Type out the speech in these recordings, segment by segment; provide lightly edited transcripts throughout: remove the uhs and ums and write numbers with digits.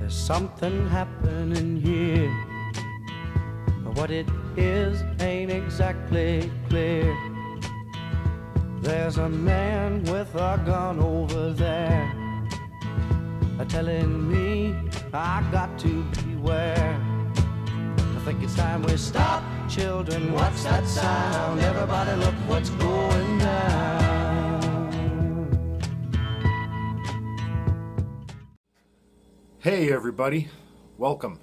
There's something happening here, but what it is ain't exactly clear. There's a man with a gun over there, telling me I got to beware. I think it's time we stop, children. What's that sound? Everybody look what's going down. Hey everybody, welcome.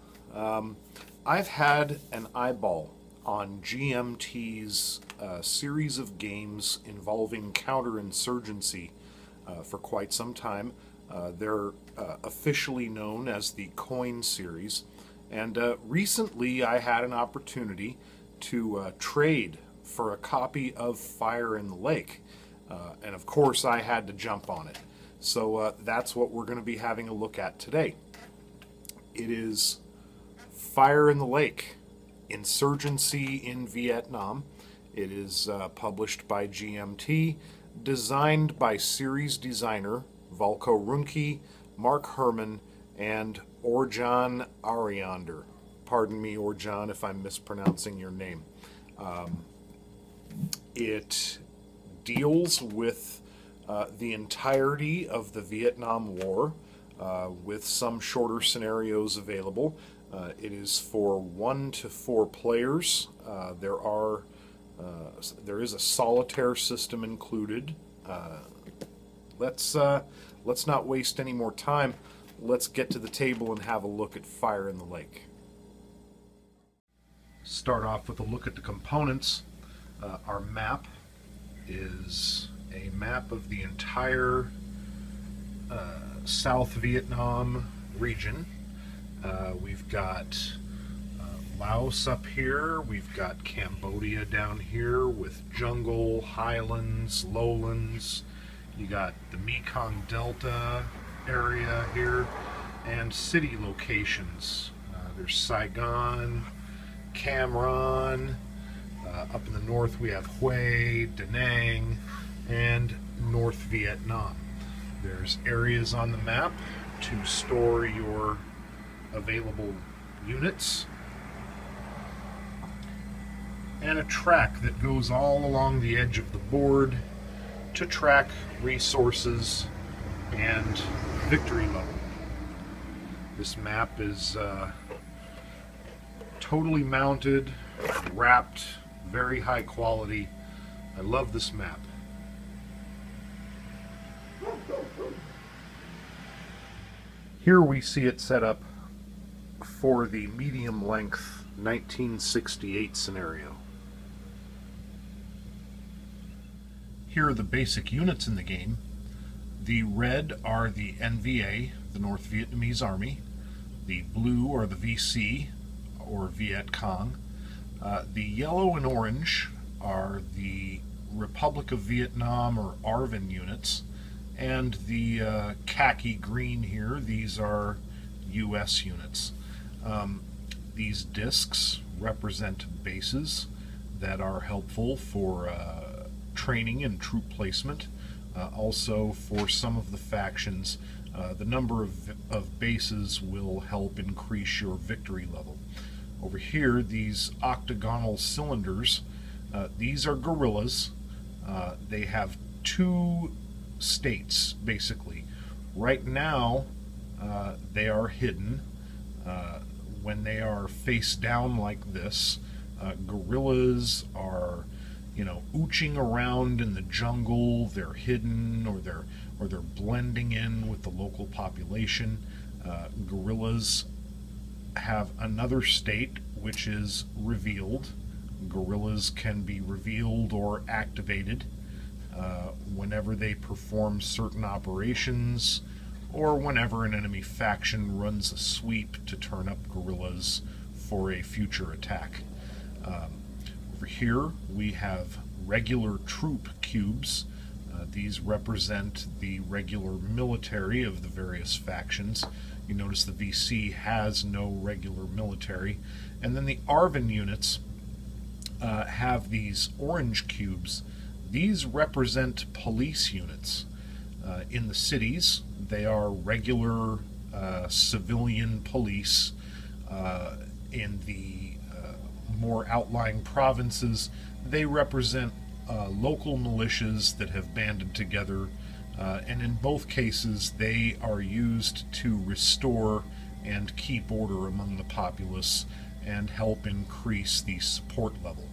I've had an eyeball on GMT's series of games involving counterinsurgency for quite some time. They're officially known as the Coin series, and recently I had an opportunity to trade for a copy of Fire in the Lake, and of course I had to jump on it. So that's what we're going to be having a look at today. It is Fire in the Lake, Insurgency in Vietnam. It is published by GMT, designed by series designer Volko Ruhnke, Mark Herman, and Orjan Ariander. Pardon me, Orjan, if I'm mispronouncing your name. It deals with the entirety of the Vietnam War, with some shorter scenarios available. It is for 1 to 4 players. There is a solitaire system included. Let's not waste any more time. Let's get to the table and have a look at Fire in the Lake. Start off with a look at the components. Our map is a map of the entire South Vietnam region. We've got Laos up here, we've got Cambodia down here with jungle, highlands, lowlands. You got the Mekong Delta area here, and city locations. There's Saigon, Cam Ranh, up in the north we have Hue, Da Nang, and North Vietnam. There's areas on the map to store your available units, and a track that goes all along the edge of the board to track resources and victory level. This map is totally mounted, wrapped, very high quality. I love this map. Here we see it set up for the medium length 1968 scenario. Here are the basic units in the game. The red are the NVA, the North Vietnamese Army. The blue are the VC, or Viet Cong. The yellow and orange are the Republic of Vietnam, or ARVN units. And the khaki green here, these are US units. These discs represent bases that are helpful for training and troop placement. Also, for some of the factions, the number of bases will help increase your victory level. Over here, these octagonal cylinders, these are guerrillas. They have 2 states, basically. Right now, they are hidden. When they are face down like this, guerrillas are, ooching around in the jungle. They're hidden, or they're blending in with the local population. Guerrillas have another state which is revealed. Guerrillas can be revealed or activated whenever they perform certain operations, or whenever an enemy faction runs a sweep to turn up guerrillas for a future attack. Over here we have regular troop cubes. These represent the regular military of the various factions. You notice the VC has no regular military. And then the ARVN units have these orange cubes. These represent police units. In the cities, they are regular civilian police. In the more outlying provinces, they represent local militias that have banded together, and in both cases they are used to restore and keep order among the populace and help increase the support level.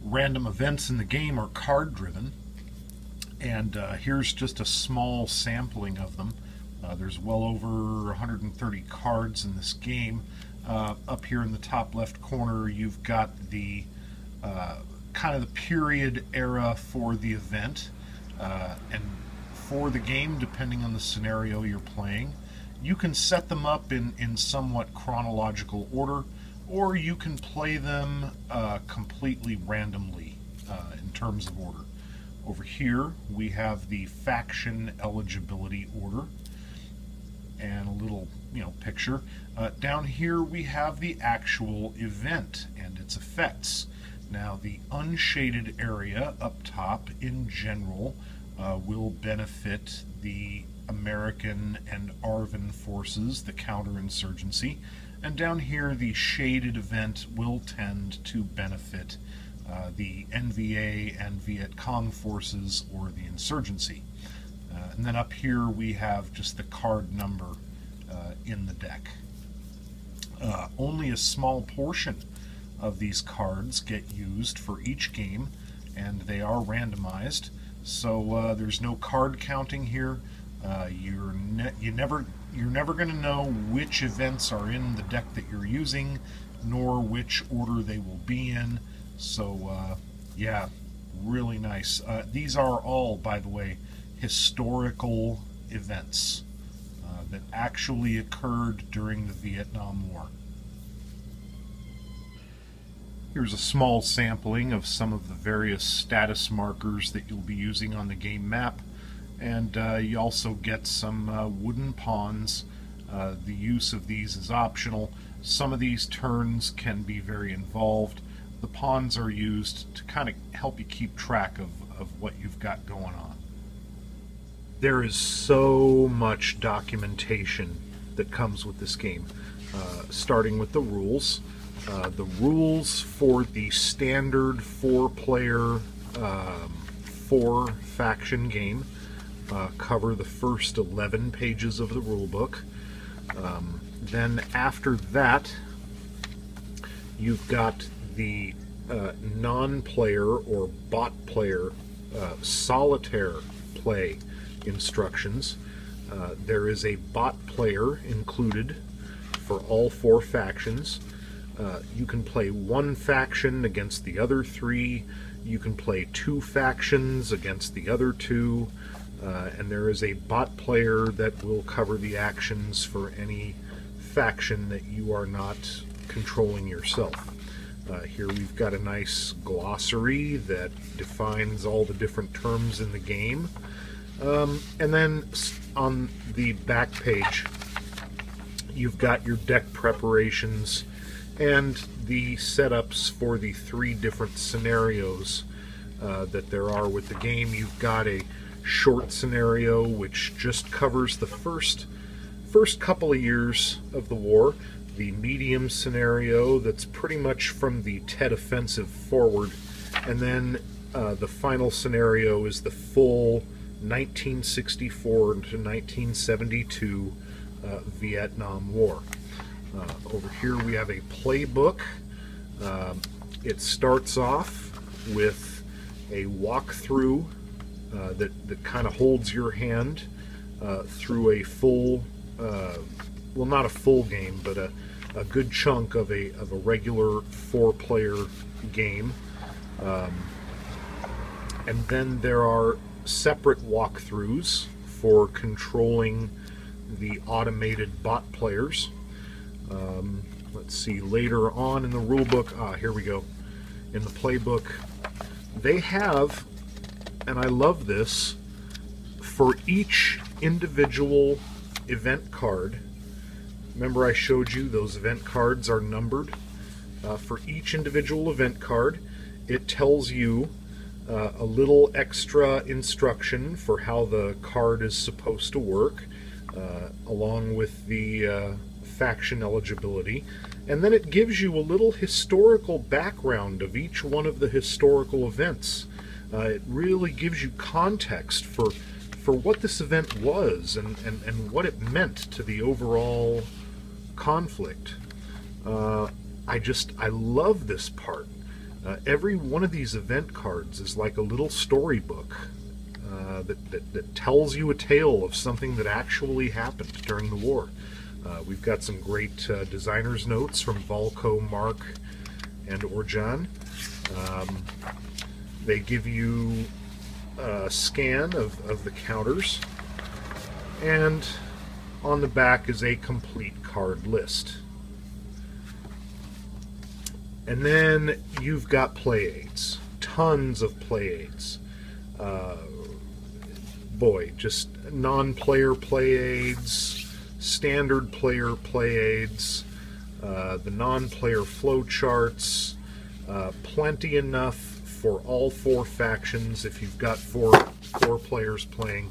Random events in the game are card driven, and here's just a small sampling of them. There's well over 130 cards in this game. Up here in the top left corner, you've got the kind of the period era for the event, and for the game, depending on the scenario you're playing. You can set them up in somewhat chronological order, or you can play them completely randomly in terms of order. Over here, we have the faction eligibility order, and a little, picture. Down here we have the actual event and its effects. Now, the unshaded area up top in general will benefit the American and ARVN forces, the counterinsurgency, and down here the shaded event will tend to benefit the NVA and Viet Cong forces or the insurgency. And then up here we have just the card number in the deck. Only a small portion of these cards get used for each game, and they are randomized, so there's no card counting here. You're never going to know which events are in the deck that you're using, nor which order they will be in. So yeah, really nice. These are all, by the way, historical events that actually occurred during the Vietnam War. Here's a small sampling of some of the various status markers that you'll be using on the game map, and you also get some wooden pawns. The use of these is optional. Some of these turns can be very involved. The pawns are used to kind of help you keep track of what you've got going on. There is so much documentation that comes with this game, starting with the rules. The rules for the standard 4-player 4-faction game cover the first 11 pages of the rulebook. Then after that, you've got the non-player or bot player solitaire play instructions. There is a bot player included for all 4 factions. You can play one faction against the other 3. You can play 2 factions against the other 2. And there is a bot player that will cover the actions for any faction that you are not controlling yourself. Here we've got a nice glossary that defines all the different terms in the game. And then on the back page, you've got your deck preparations and the setups for the 3 different scenarios that there are with the game. You've got a short scenario which just covers the first couple of years of the war, the medium scenario that's pretty much from the Tet Offensive forward, and then the final scenario is the full 1964 to 1972 Vietnam War. Over here we have a playbook. It starts off with a walkthrough that kind of holds your hand through a full, well, not a full game, but a good chunk of a regular 4-player game. And then there are separate walkthroughs for controlling the automated bot players. Let's see, later on in the rulebook, here we go. In the playbook, they have, and I love this, for each individual event card. Remember I showed you those event cards are numbered? For each individual event card, it tells you a little extra instruction for how the card is supposed to work, along with the faction eligibility, and then it gives you a little historical background of each one of the historical events. It really gives you context for what this event was and what it meant to the overall conflict. I love this part. Every one of these event cards is like a little storybook that tells you a tale of something that actually happened during the war. We've got some great designer's notes from Volko, Mark, and Orjan. They give you a scan of the counters, and on the back is a complete card list. And then you've got play aids, tons of play aids. Boy, just non-player play aids, standard player play aids, the non-player flow charts, plenty enough for all four factions if you've got four players playing.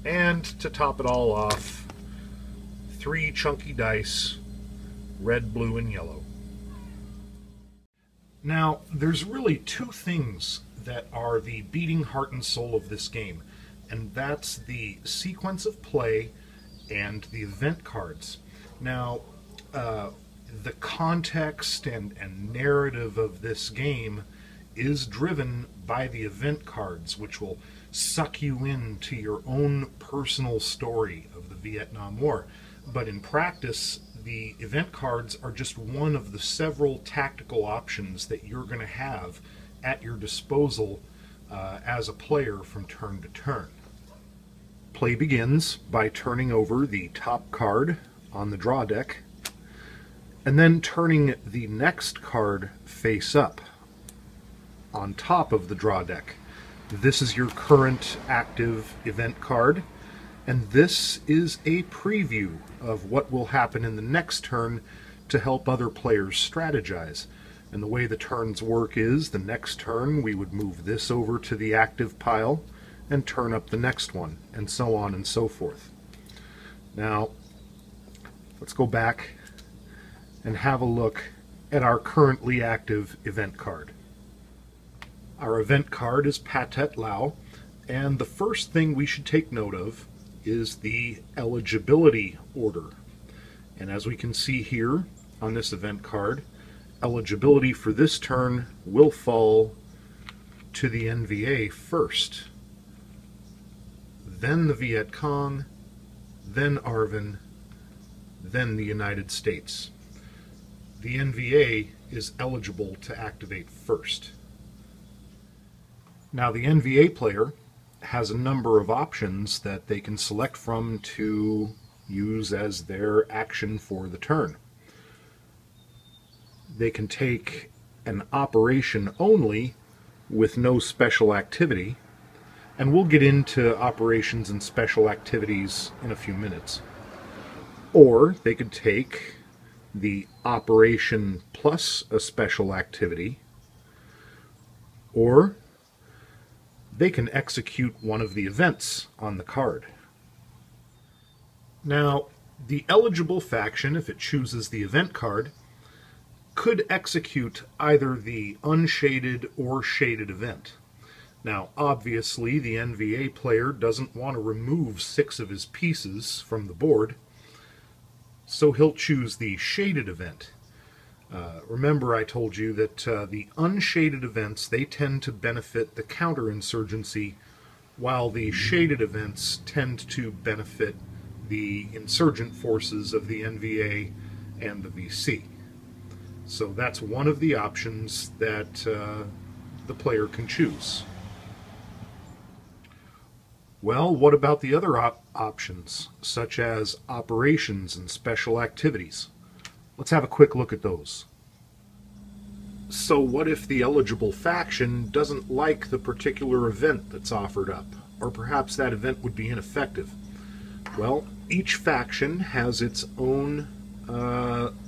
And to top it all off, 3 chunky dice, red, blue, and yellow. Now, there's really 2 things that are the beating heart and soul of this game, and that's the sequence of play and the event cards. Now, the context and narrative of this game is driven by the event cards, which will suck you into your own personal story of the Vietnam War. But in practice, the event cards are just one of the several tactical options that you're going to have at your disposal as a player from turn to turn. Play begins by turning over the top card on the draw deck, and then turning the next card face up on top of the draw deck. This is your current active event card, and this is a preview of what will happen in the next turn to help other players strategize. And the way the turns work is, the next turn we would move this over to the active pile and turn up the next one, and so on and so forth. Now, let's go back and have a look at our currently active event card. Our event card is Patet Lao, and the first thing we should take note of is the eligibility order. And as we can see here on this event card, eligibility for this turn will fall to the NVA first, then the Viet Cong, then ARVN, then the United States. The NVA is eligible to activate first. Now, the NVA player has a number of options that they can select from to use as their action for the turn. They can take an operation only with no special activity, and we'll get into operations and special activities in a few minutes. Or they could take the operation plus a special activity, or they can execute one of the events on the card. Now, the eligible faction, if it chooses the event card, could execute either the unshaded or shaded event. Now, obviously, the NVA player doesn't want to remove 6 of his pieces from the board, so he'll choose the shaded event. Remember, I told you that the unshaded events, they tend to benefit the counterinsurgency, while the shaded events tend to benefit the insurgent forces of the NVA and the VC. So that's one of the options that the player can choose. Well, what about the other options, such as operations and special activities? Let's have a quick look at those. So what if the eligible faction doesn't like the particular event that's offered up, or perhaps that event would be ineffective? Well, each faction has its own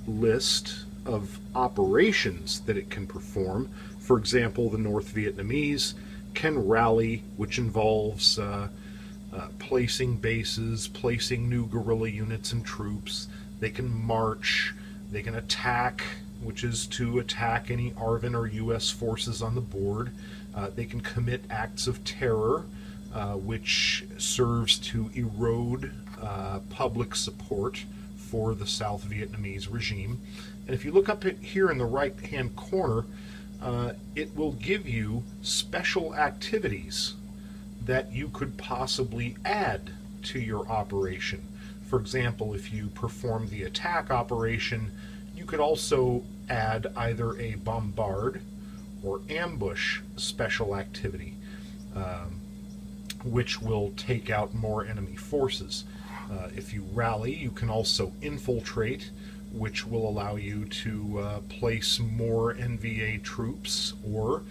list of operations that it can perform For example, the North Vietnamese can rally, which involves placing bases, placing new guerrilla units and troops. They can march, they can attack, which is to attack any ARVN or U.S. forces on the board. They can commit acts of terror, which serves to erode public support for the South Vietnamese regime. And if you look up here in the right-hand corner, it will give you special activities that you could possibly add to your operation. For example, if you perform the attack operation, you could also add either a bombard or ambush special activity, which will take out more enemy forces. If you rally, you can also infiltrate, which will allow you to place more NVA troops, or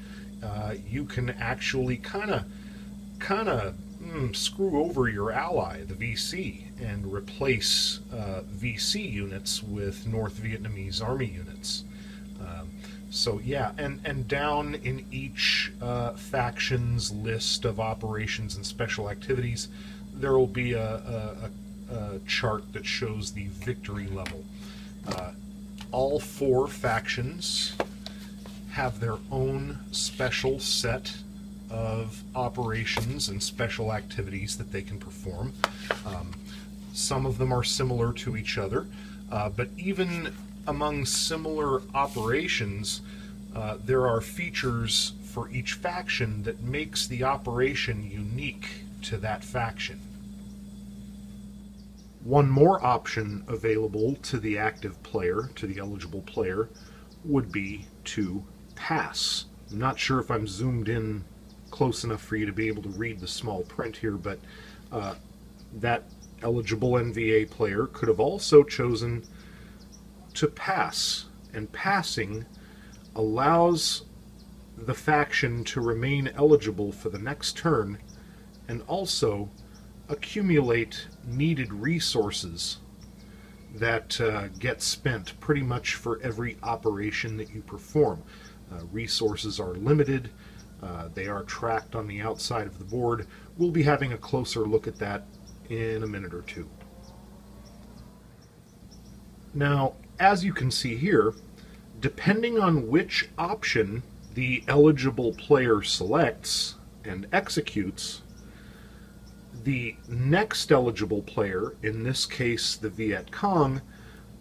you can actually kind of screw over your ally, the VC, and replace VC units with North Vietnamese Army units. So yeah, and down in each faction's list of operations and special activities, there will be a chart that shows the victory level. All 4 factions have their own special set of operations and special activities that they can perform. Some of them are similar to each other, but even among similar operations, there are features for each faction that makes the operation unique to that faction. One more option available to the active player, to the eligible player, would be to pass. I'm not sure if I'm zoomed in close enough for you to be able to read the small print here, but that eligible NVA player could have also chosen to pass, and passing allows the faction to remain eligible for the next turn and also accumulate needed resources that get spent pretty much for every operation that you perform. Resources are limited. They are tracked on the outside of the board. We'll be having a closer look at that in a minute or two. Now, as you can see here, depending on which option the eligible player selects and executes, the next eligible player, in this case the Viet Cong,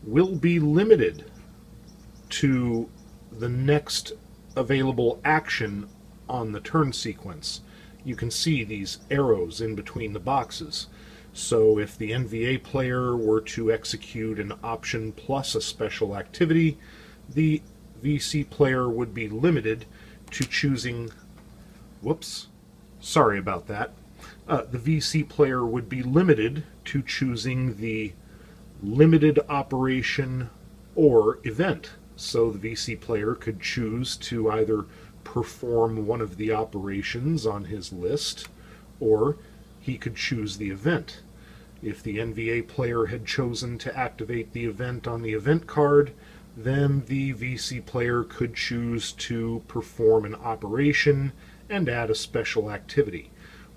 will be limited to the next available action on the turn sequence. You can see these arrows in between the boxes. So if the NVA player were to execute an option plus a special activity, the VC player would be limited to choosing, whoops, sorry about that. The VC player would be limited to choosing the limited operation or event. So the VC player could choose to either perform one of the operations on his list, or he could choose the event. If the NVA player had chosen to activate the event on the event card, then the VC player could choose to perform an operation and add a special activity.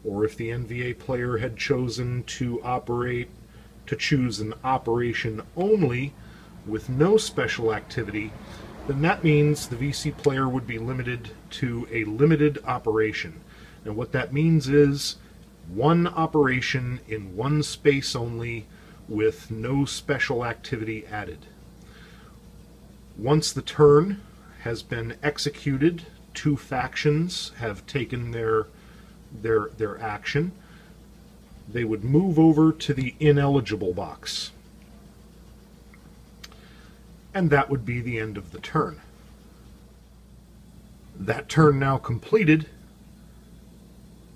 Or if the NVA player had chosen to choose an operation only with no special activity, then that means the VC player would be limited to a limited operation. And what that means is one operation in one space only with no special activity added. Once the turn has been executed, 2 factions have taken their action. They would move over to the ineligible box. And that would be the end of the turn. That turn now completed,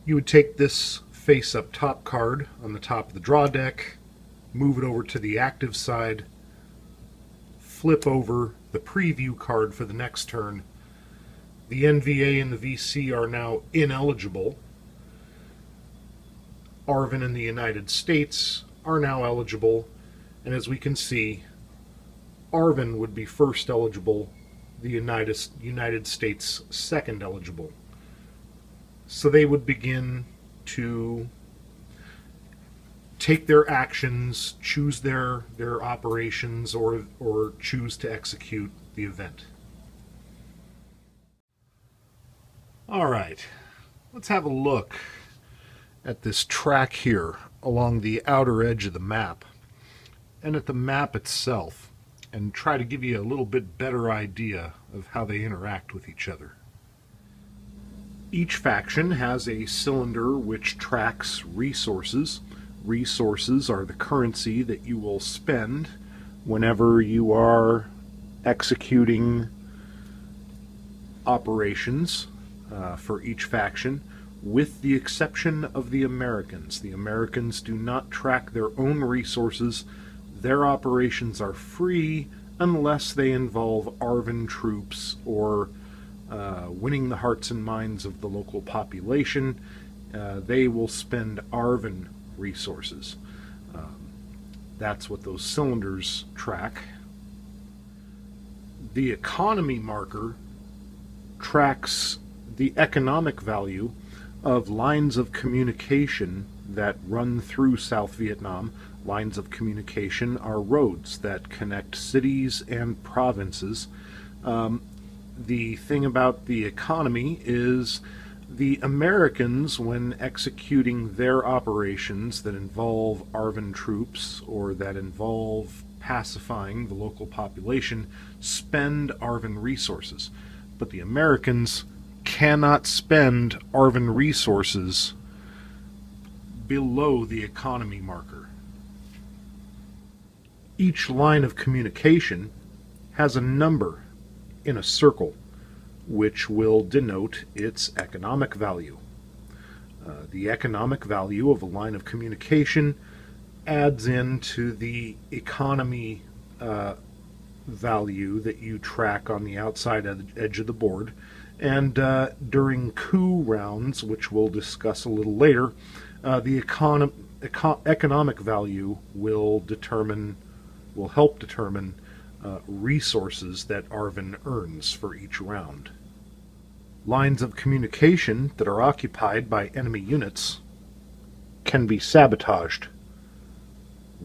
you would take this face-up top card on the top of the draw deck, move it over to the active side, flip over the preview card for the next turn. The NVA and the VC are now ineligible. ARVN in the United States are now eligible, and as we can see, ARVN would be first eligible, the United States second eligible. So they would begin to take their actions, choose their operations, or choose to execute the event. All right, let's have a look at this track here along the outer edge of the map and at the map itself, and try to give you a little bit better idea of how they interact with each other. Each faction has a cylinder which tracks resources. Resources are the currency that you will spend whenever you are executing operations for each faction, with the exception of the Americans. The Americans do not track their own resources. Their operations are free unless they involve ARVN troops or winning the hearts and minds of the local population. They will spend ARVN resources. That's what those cylinders track. The economy marker tracks the economic value of lines of communication that run through South Vietnam. Lines of communication are roads that connect cities and provinces. The thing about the economy is the Americans, when executing their operations that involve ARVN troops or that involve pacifying the local population, spend ARVN resources. But the Americans cannot spend ARVN resources below the economy marker. Each line of communication has a number in a circle which will denote its economic value. The economic value of a line of communication adds into the economy value that you track on the outside edge of the board. And during coup rounds, which we'll discuss a little later, the economic value will help determine resources that ARVN earns for each round. Lines of communication that are occupied by enemy units can be sabotaged,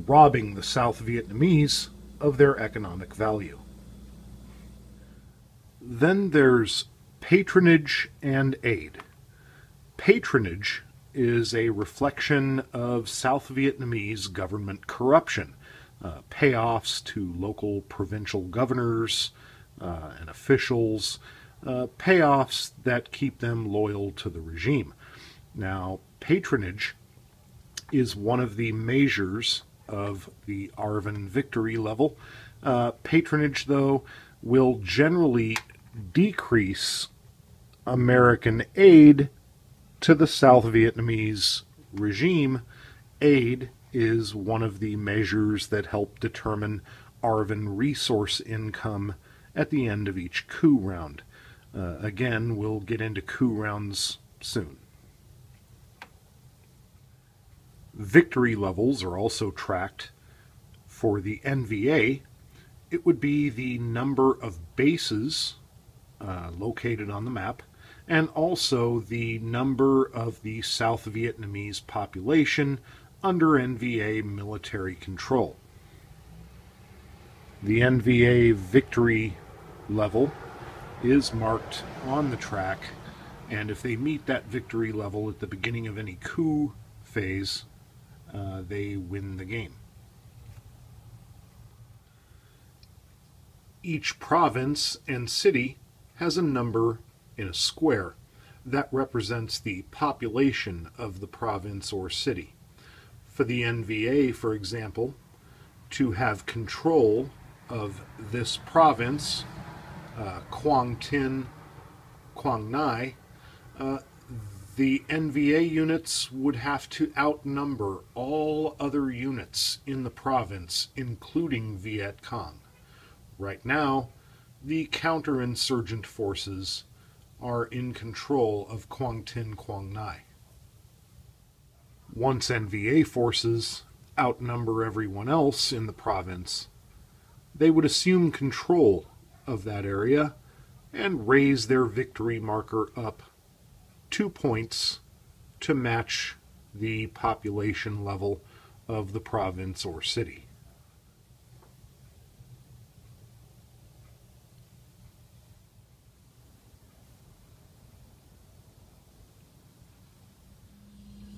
robbing the South Vietnamese of their economic value. Then there's patronage and aid. Patronage is a reflection of South Vietnamese government corruption. Payoffs to local provincial governors and officials, payoffs that keep them loyal to the regime. Now, patronage is one of the measures of the ARVN victory level. Patronage, though, will generally decrease American aid to the South Vietnamese regime. Aid is one of the measures that help determine ARVN resource income at the end of each coup round. Again, we'll get into coup rounds soon. Victory levels are also tracked. For the NVA, it would be the number of bases located on the map, and also the number of the South Vietnamese population under NVA military control. The NVA victory level is marked on the track, and if they meet that victory level at the beginning of any coup phase, they win the game. Each province and city has a number in a square that represents the population of the province or city. For the NVA, for example, to have control of this province, Quang Tin, Quang Nai, the NVA units would have to outnumber all other units in the province, including Viet Cong. Right now, the counterinsurgent forces are in control of Quang Tin, Quang Nai. Once NVA forces outnumber everyone else in the province, they would assume control of that area and raise their victory marker up 2 points to match the population level of the province or city.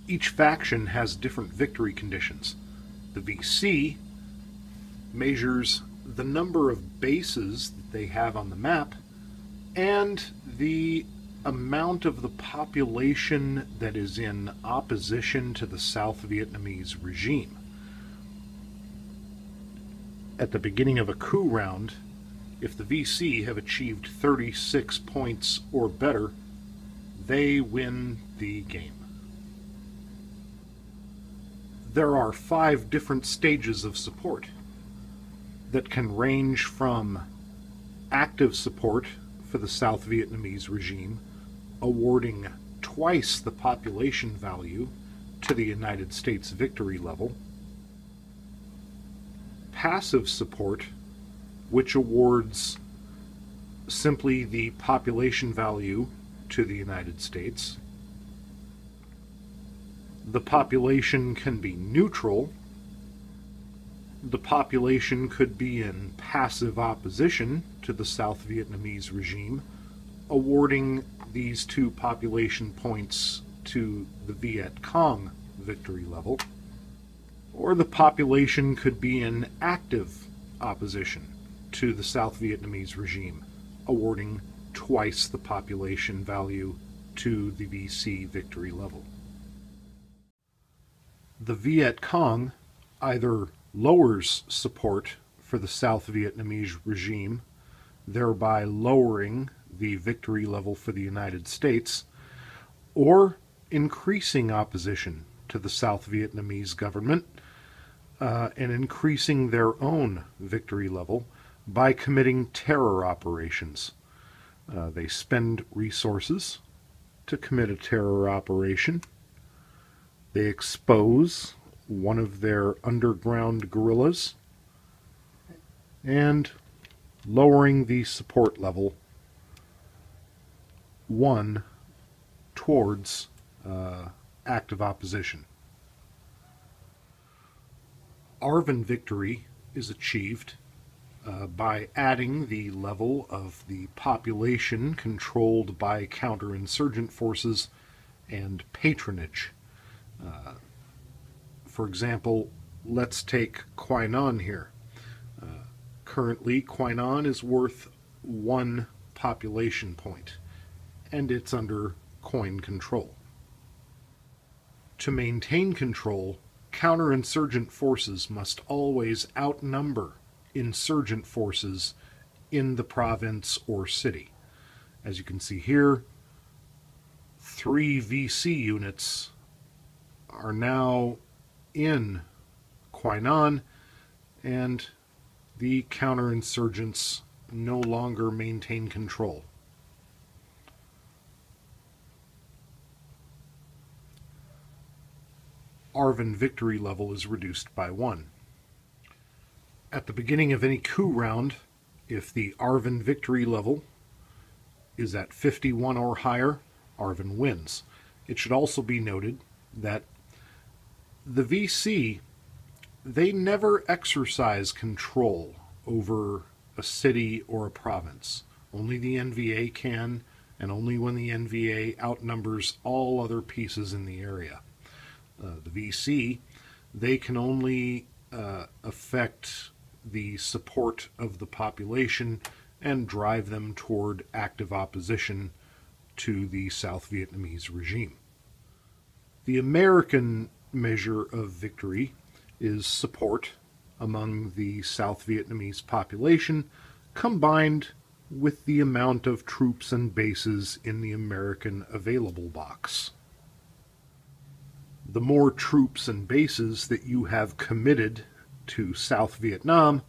Each faction has different victory conditions. The VC measures the number of bases that they have on the map and the amount of the population that is in opposition to the South Vietnamese regime. At the beginning of a coup round, if the VC have achieved 36 points or better, they win the game. There are 5 different stages of support that can range from active support for the South Vietnamese regime, awarding twice the population value to the United States victory level, passive support, which awards simply the population value to the United States. The population can be neutral. The population could be in passive opposition to the South Vietnamese regime, awarding these 2 population points to the Viet Cong victory level. Or the population could be in active opposition to the South Vietnamese regime, awarding twice the population value to the VC victory level. The Viet Cong either lowers support for the South Vietnamese regime, thereby lowering the victory level for the United States, or increasing opposition to the South Vietnamese government and increasing their own victory level by committing terror operations. They spend resources to commit a terror operation. They expose one of their underground guerrillas and lowering the support level 1 towards active opposition. ARVN victory is achieved by adding the level of the population controlled by counterinsurgent forces and patronage. For example, let's take Quy Nhon here. Currently, Quy Nhon is worth 1 population point, and it's under coin control. To maintain control, counterinsurgent forces must always outnumber insurgent forces in the province or city. As you can see here, 3 VC units are now in Quy Nhon, and the counterinsurgents no longer maintain control. ARVN victory level is reduced by 1. At the beginning of any coup round, if the ARVN victory level is at 51 or higher, ARVN wins. It should also be noted that the VC, they never exercise control over a city or a province. Only the NVA can, and only when the NVA outnumbers all other pieces in the area. The VC, they can only affect the support of the population and drive them toward active opposition to the South Vietnamese regime. The American measure of victory is support among the South Vietnamese population combined with the amount of troops and bases in the American available box. The more troops and bases that you have committed to South Vietnam,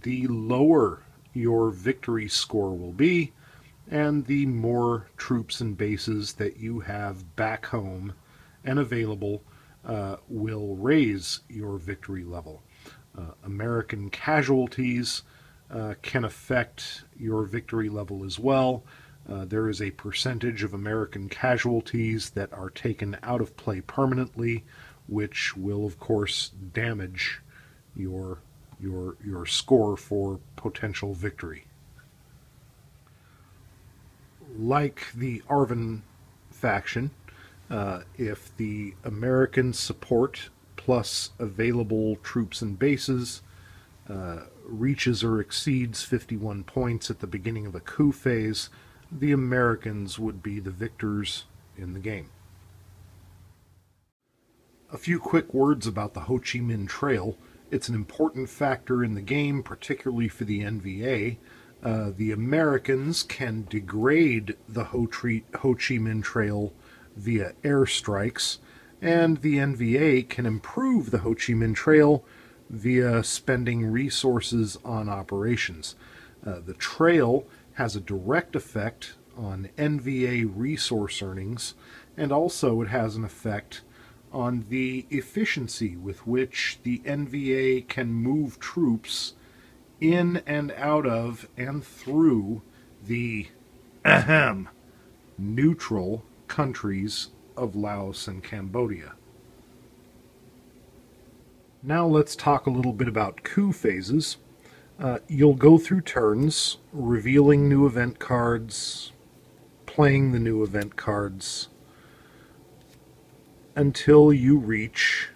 the lower your victory score will be, and the more troops and bases that you have back home and available will raise your victory level. American casualties can affect your victory level as well. There is a percentage of American casualties that are taken out of play permanently, which will, of course, damage your score for potential victory. Like the Arvin faction, if the American support plus available troops and bases reaches or exceeds 51 points at the beginning of a coup phase, the Americans would be the victors in the game. A few quick words about the Ho Chi Minh Trail. It's an important factor in the game, particularly for the NVA. The Americans can degrade the Ho Chi Minh Trail via airstrikes, and the NVA can improve the Ho Chi Minh Trail via spending resources on operations. The trail has a direct effect on NVA resource earnings, and also it has an effect on the efficiency with which the NVA can move troops in and out of and through the neutral countries of Laos and Cambodia. Now let's talk a little bit about coup phases. You'll go through turns, revealing new event cards, playing the new event cards, until you reach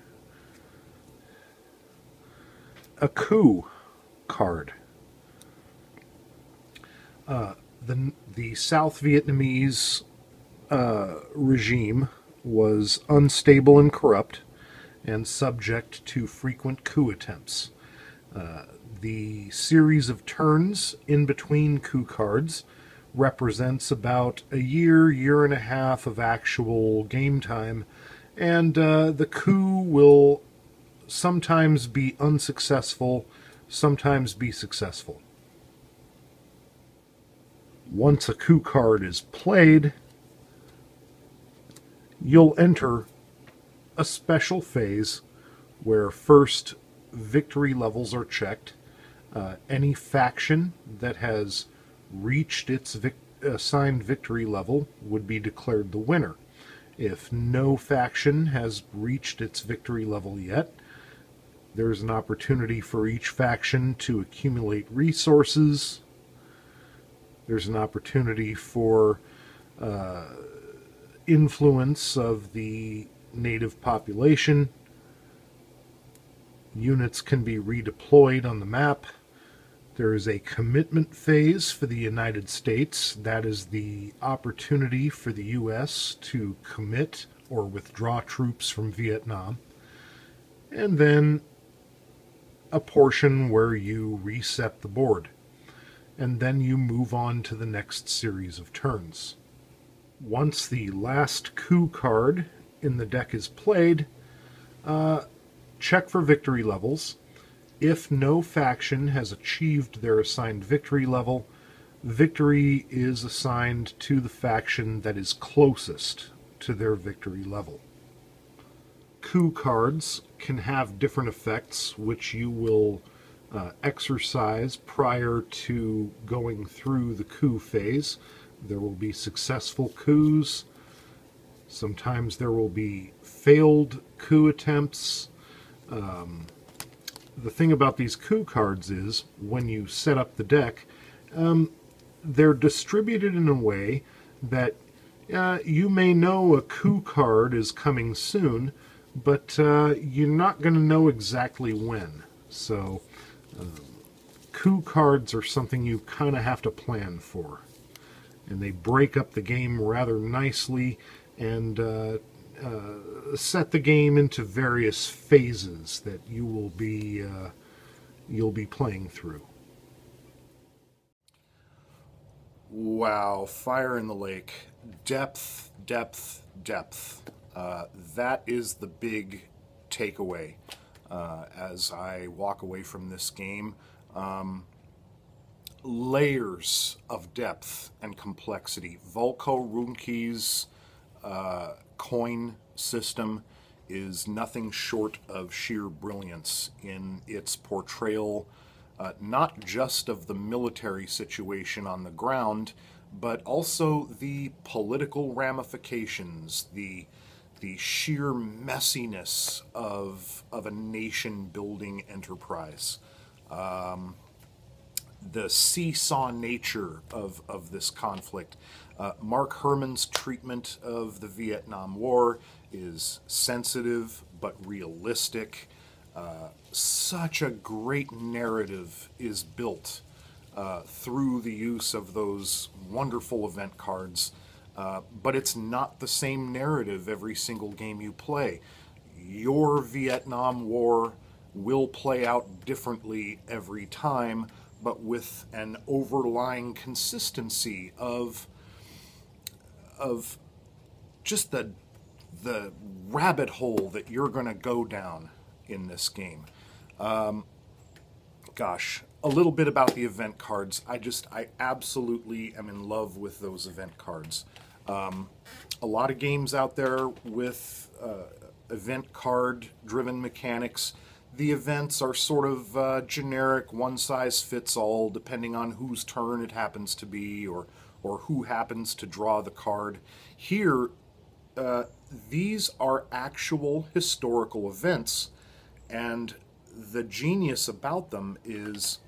a coup card. The South Vietnamese regime was unstable and corrupt and subject to frequent coup attempts. The series of turns in between coup cards represents about a year and a half of actual game time, and the coup will sometimes be unsuccessful, sometimes be successful. Once a coup card is played, you'll enter a special phase where first victory levels are checked. Any faction that has reached its assigned victory level would be declared the winner. If no faction has reached its victory level yet, there's an opportunity for each faction to accumulate resources. There's an opportunity for influence of the native population. Units can be redeployed on the map. There is a commitment phase for the United States. That is the opportunity for the U.S. to commit or withdraw troops from Vietnam. And then a portion where you reset the board. And then you move on to the next series of turns. Once the last coup card in the deck is played, check for victory levels. If no faction has achieved their assigned victory level, victory is assigned to the faction that is closest to their victory level. Coup cards can have different effects, which you will exercise prior to going through the coup phase. There will be successful coups. Sometimes there will be failed coup attempts. The thing about these coup cards is, when you set up the deck, they're distributed in a way that you may know a coup card is coming soon, but you're not going to know exactly when. So coup cards are something you kind of have to plan for. And they break up the game rather nicely and set the game into various phases that you'll be playing through. Wow, fire in the lake. Depth, depth, depth. That is the big takeaway as I walk away from this game. Layers of depth and complexity. Volko Ruhnke's coin system is nothing short of sheer brilliance in its portrayal not just of the military situation on the ground, but also the political ramifications, the sheer messiness of a nation-building enterprise, the seesaw nature of this conflict. Mark Herman's treatment of the Vietnam War is sensitive but realistic. Such a great narrative is built through the use of those wonderful event cards, but it's not the same narrative every single game you play. Your Vietnam War will play out differently every time, but with an overlying consistency of just the rabbit hole that you're going to go down in this game. Gosh, a little bit about the event cards. I absolutely am in love with those event cards. A lot of games out there with event card driven mechanics, the events are sort of generic, one size fits all, depending on whose turn it happens to be or who happens to draw the card. Here, these are actual historical events, and the genius about them is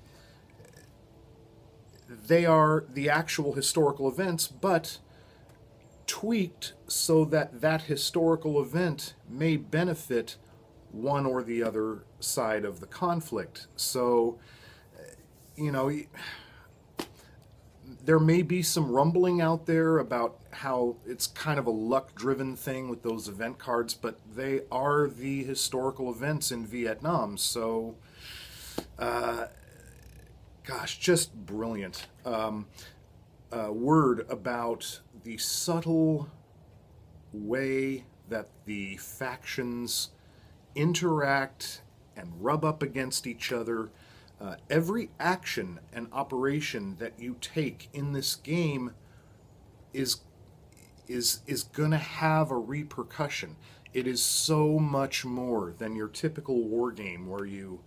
they are the actual historical events, but tweaked so that that historical event may benefit one or the other side of the conflict. So, you know, there may be some rumbling out there about how it's kind of a luck-driven thing with those event cards, but they are the historical events in Vietnam. So, gosh, just brilliant. Word about the subtle way that the factions interact and rub up against each other. Every action and operation that you take in this game is going to have a repercussion. It is so much more than your typical war game where you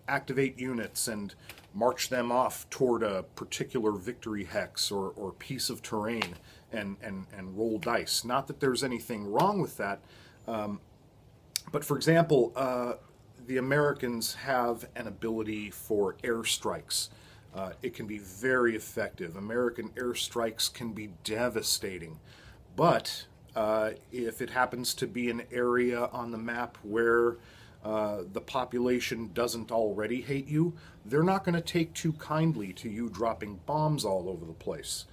activate units and march them off toward a particular victory hex or piece of terrain and roll dice. Not that there's anything wrong with that, but for example, the Americans have an ability for airstrikes. It can be very effective. American airstrikes can be devastating. But if it happens to be an area on the map where the population doesn't already hate you, they're not going to take too kindly to you dropping bombs all over the place.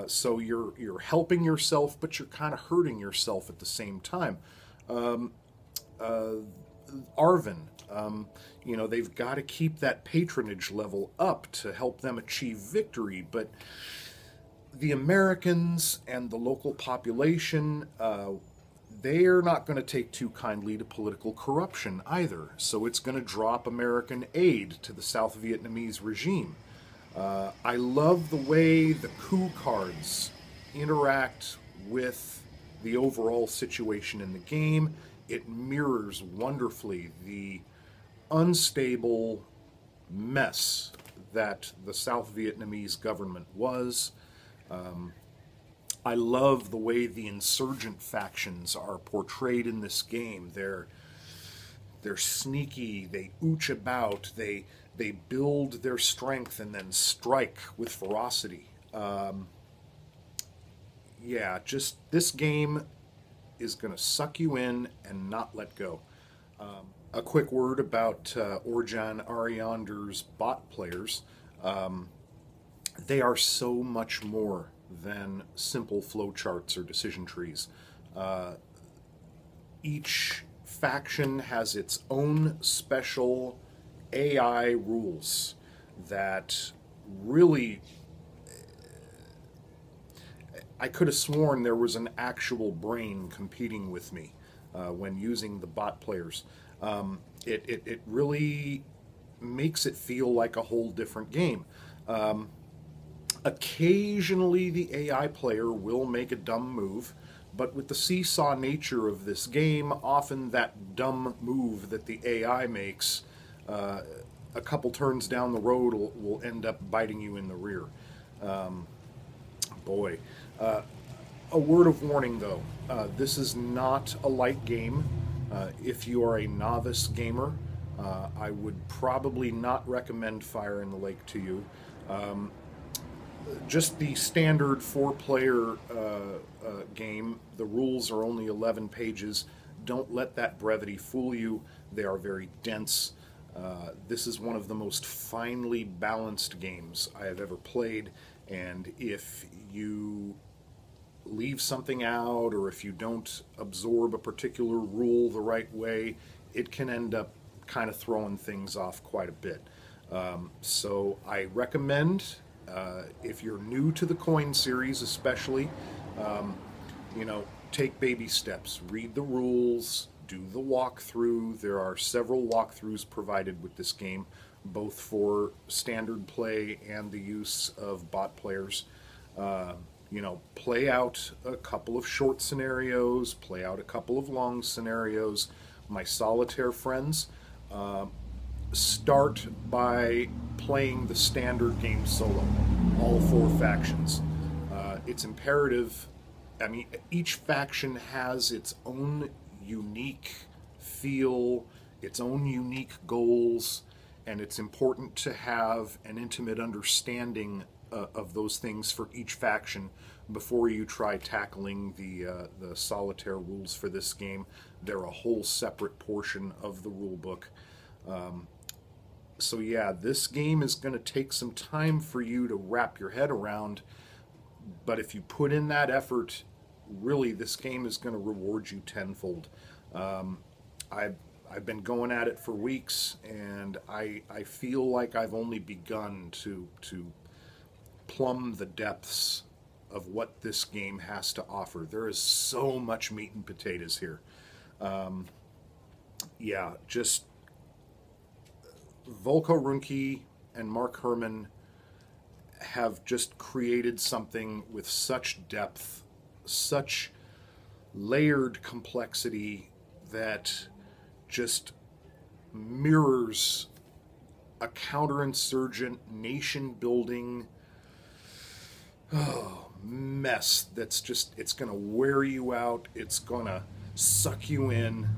So you're helping yourself, but you're kind of hurting yourself at the same time. Arvin, you know, they've got to keep that patronage level up to help them achieve victory, but the Americans and the local population, they are not going to take too kindly to political corruption either, so it's going to drop American aid to the South Vietnamese regime. I love the way the Coup cards interact with the overall situation in the game. It mirrors wonderfully the unstable mess that the South Vietnamese government was. I love the way the insurgent factions are portrayed in this game. They're sneaky, they ooch about, they build their strength and then strike with ferocity. Yeah, just this game is going to suck you in and not let go. A quick word about Orjan Ariander's bot players. They are so much more than simple flowcharts or decision trees. Each faction has its own special AI rules that really... I could have sworn there was an actual brain competing with me when using the bot players. It really makes it feel like a whole different game. Occasionally the AI player will make a dumb move, but with the seesaw nature of this game, often that dumb move that the AI makes a couple turns down the road will end up biting you in the rear. Boy. A word of warning, though. This is not a light game. If you are a novice gamer, I would probably not recommend Fire in the Lake to you. Just the standard 4-player game, the rules are only 11 pages. Don't let that brevity fool you. They are very dense. This is one of the most finely balanced games I have ever played, and if you leave something out, or if you don't absorb a particular rule the right way, it can end up kind of throwing things off quite a bit. So I recommend, if you're new to the coin series especially, you know, take baby steps. Read the rules, do the walkthrough. There are several walkthroughs provided with this game, both for standard play and the use of bot players. You know, play out a couple of short scenarios, play out a couple of long scenarios. My solitaire friends, start by playing the standard game solo, all 4 factions. It's imperative. I mean, each faction has its own unique feel, its own unique goals, and it's important to have an intimate understanding of those things for each faction before you try tackling the solitaire rules for this game. They're a whole separate portion of the rule book. So yeah, this game is going to take some time for you to wrap your head around, but if you put in that effort, really this game is going to reward you tenfold. I've been going at it for weeks, and I feel like I've only begun to plumb the depths of what this game has to offer. There is so much meat and potatoes here. Yeah, just Volko, Ruhnke, and Mark Herman have just created something with such depth, such layered complexity that just mirrors a counterinsurgent, nation-building mess that's just, it's going to wear you out, it's going to suck you in,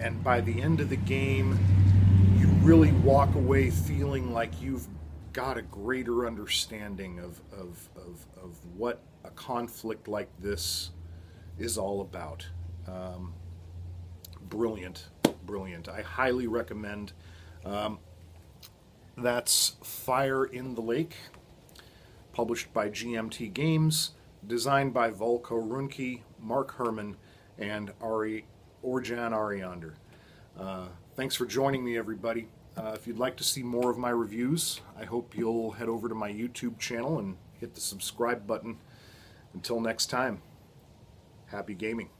and by the end of the game, you really walk away feeling like you've got a greater understanding of what a conflict like this is all about. Brilliant, brilliant. I highly recommend. That's Fire in the Lake, published by GMT Games, designed by Volko, Ruhnke, Mark Herman, and Orjan Ariander. Thanks for joining me, everybody. If you'd like to see more of my reviews, I hope you'll head over to my YouTube channel and hit the subscribe button. Until next time, happy gaming.